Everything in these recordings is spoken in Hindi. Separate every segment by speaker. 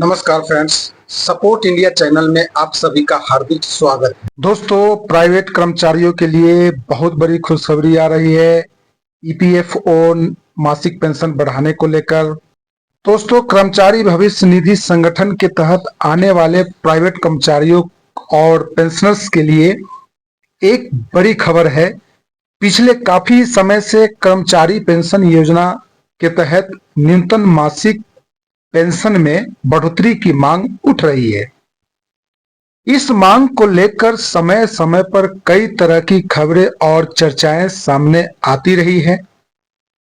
Speaker 1: नमस्कार फ्रेंड्स, सपोर्ट इंडिया चैनल में आप सभी का हार्दिक स्वागत है। दोस्तों, प्राइवेट कर्मचारियों के लिए बहुत बड़ी खुशखबरी आ रही है ईपीएफओ मासिक पेंशन बढ़ाने को लेकर। दोस्तों, कर्मचारी भविष्य निधि संगठन के तहत आने वाले प्राइवेट कर्मचारियों और पेंशनर्स के लिए एक बड़ी खबर है। पिछले काफी समय से कर्मचारी पेंशन योजना के तहत न्यूनतम मासिक पेंशन में बढ़ोतरी की मांग उठ रही है। इस मांग को लेकर समय समय पर कई तरह की खबरें और चर्चाएं सामने आती रही है।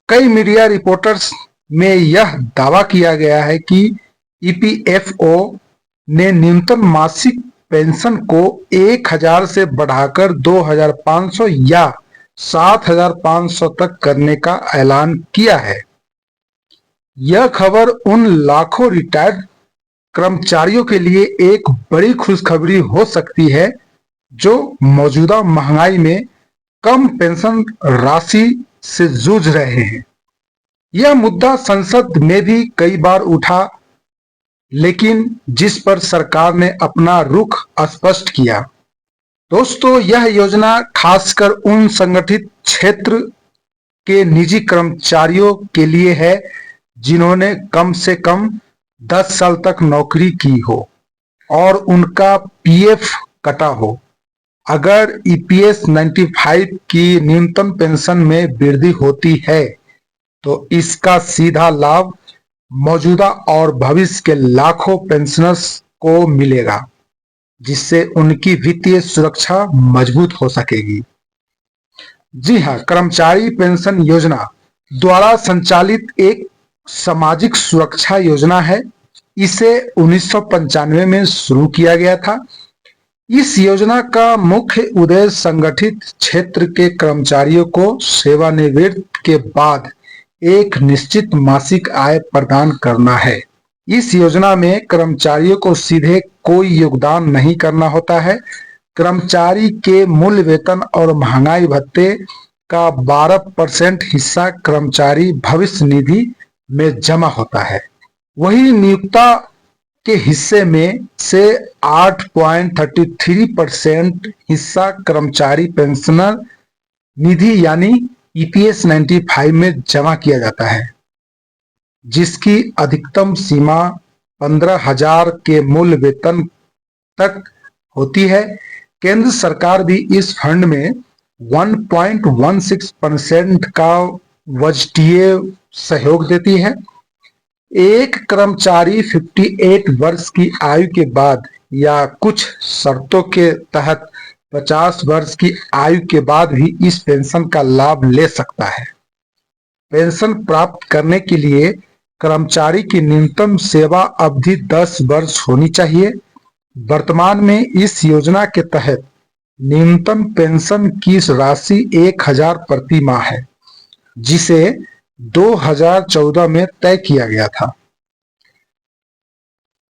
Speaker 1: कई मीडिया रिपोर्टर्स में यह दावा किया गया है कि ईपीएफओ ने न्यूनतम मासिक पेंशन को 1000 से बढ़ाकर 2500 या 7500 तक करने का ऐलान किया है। यह खबर उन लाखों रिटायर्ड कर्मचारियों के लिए एक बड़ी खुशखबरी हो सकती है जो मौजूदा महंगाई में कम पेंशन राशि से जूझ रहे हैं। यह मुद्दा संसद में भी कई बार उठा, लेकिन जिस पर सरकार ने अपना रुख स्पष्ट किया। दोस्तों, यह योजना खासकर उन संगठित क्षेत्र के निजी कर्मचारियों के लिए है जिन्होंने कम से कम 10 साल तक नौकरी की हो और उनका पीएफ कटा हो। अगर ईपीएस 95 की न्यूनतम पेंशन में वृद्धि होती है तो इसका सीधा लाभ मौजूदा और भविष्य के लाखों पेंशनर्स को मिलेगा, जिससे उनकी वित्तीय सुरक्षा मजबूत हो सकेगी। जी हां, कर्मचारी पेंशन योजना द्वारा संचालित एक सामाजिक सुरक्षा योजना है। इसे 1995 में शुरू किया गया था। इस योजना का मुख्य उद्देश्य संगठित क्षेत्र के कर्मचारियों को सेवानिवृत्ति के बाद एक निश्चित मासिक आय प्रदान करना है। इस योजना में कर्मचारियों को सीधे कोई योगदान नहीं करना होता है। कर्मचारी के मूल वेतन और महंगाई भत्ते का 12% हिस्सा कर्मचारी भविष्य निधि में जमा होता है। वही नियोक्ता के हिस्से में से 8.33% हिस्सा कर्मचारी पेंशनर निधि यानी ईपीएस 95 में जमा किया जाता है, जिसकी अधिकतम सीमा 15,000 के मूल वेतन तक होती है। केंद्र सरकार भी इस फंड में 1.16% का बजटीय सहयोग देती है। एक कर्मचारी 58 वर्ष की आयु के बाद या कुछ शर्तों के तहत 50 वर्ष की आयु के बाद भी इस पेंशन का लाभ ले सकता है। पेंशन प्राप्त करने के लिए कर्मचारी की न्यूनतम सेवा अवधि 10 वर्ष होनी चाहिए। वर्तमान में इस योजना के तहत न्यूनतम पेंशन की राशि 1000 प्रति माह है, जिसे 2014 में तय किया गया था।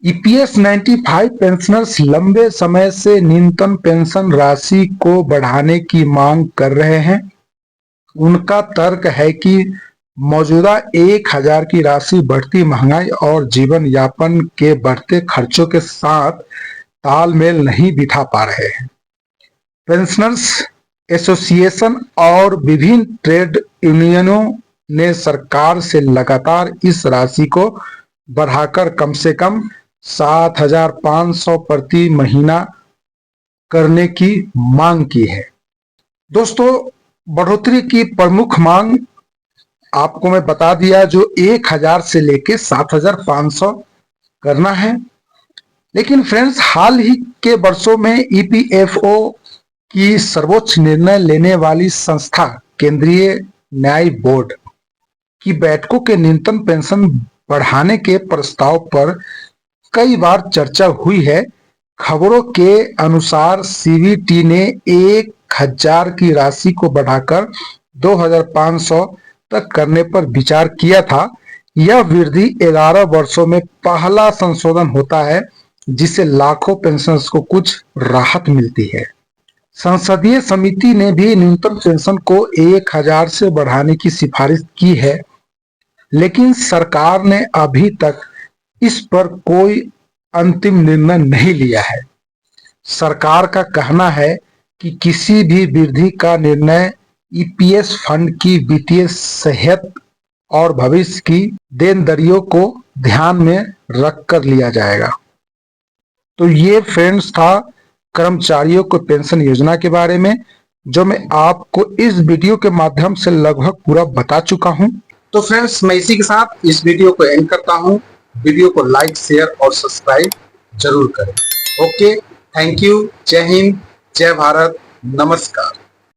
Speaker 1: ईपीएस 95 पेंशनर्स लंबे समय से न्यूनतम पेंशन राशि को बढ़ाने की मांग कर रहे हैं। उनका तर्क है कि मौजूदा 1000 की राशि बढ़ती महंगाई और जीवन यापन के बढ़ते खर्चों के साथ तालमेल नहीं बिठा पा रहे हैं। पेंशनर्स एसोसिएशन और विभिन्न ट्रेड यूनियनों ने सरकार से लगातार इस राशि को बढ़ाकर कम से कम 7,500 प्रति महीना करने की मांग की है। दोस्तों, बढ़ोतरी की प्रमुख मांग आपको मैं बता दिया, जो 1000 से लेके 7,500 करना है। लेकिन फ्रेंड्स, हाल ही के वर्षों में ईपीएफओ की सर्वोच्च निर्णय लेने वाली संस्था केंद्रीय न्याय बोर्ड की बैठकों के न्यूनतम पेंशन बढ़ाने के प्रस्ताव पर कई बार चर्चा हुई है। खबरों के अनुसार सीवीटी ने 1000 की राशि को बढ़ाकर 2500 तक करने पर विचार किया था। यह वृद्धि 11 वर्षों में पहला संशोधन होता है, जिससे लाखों पेंशनर्स को कुछ राहत मिलती है। संसदीय समिति ने भी न्यूनतम पेंशन को 1000 से बढ़ाने की सिफारिश की है, लेकिन सरकार ने अभी तक इस पर कोई अंतिम निर्णय नहीं लिया है। सरकार का कहना है कि किसी भी वृद्धि का निर्णय ईपीएस फंड की वित्तीय सेहत और भविष्य की देनदारियों को ध्यान में रखकर लिया जाएगा। तो ये फ्रेंड्स था कर्मचारियों को पेंशन योजना के बारे में, जो मैं आपको इस वीडियो के माध्यम से लगभग पूरा बता चुका हूं। तो फ्रेंड्स, मैं इसी के साथ इस वीडियो को एंड करता हूं। वीडियो को लाइक, शेयर और सब्सक्राइब जरूर करें। Okay, thank you. जय हिंद, जय भारत, नमस्कार।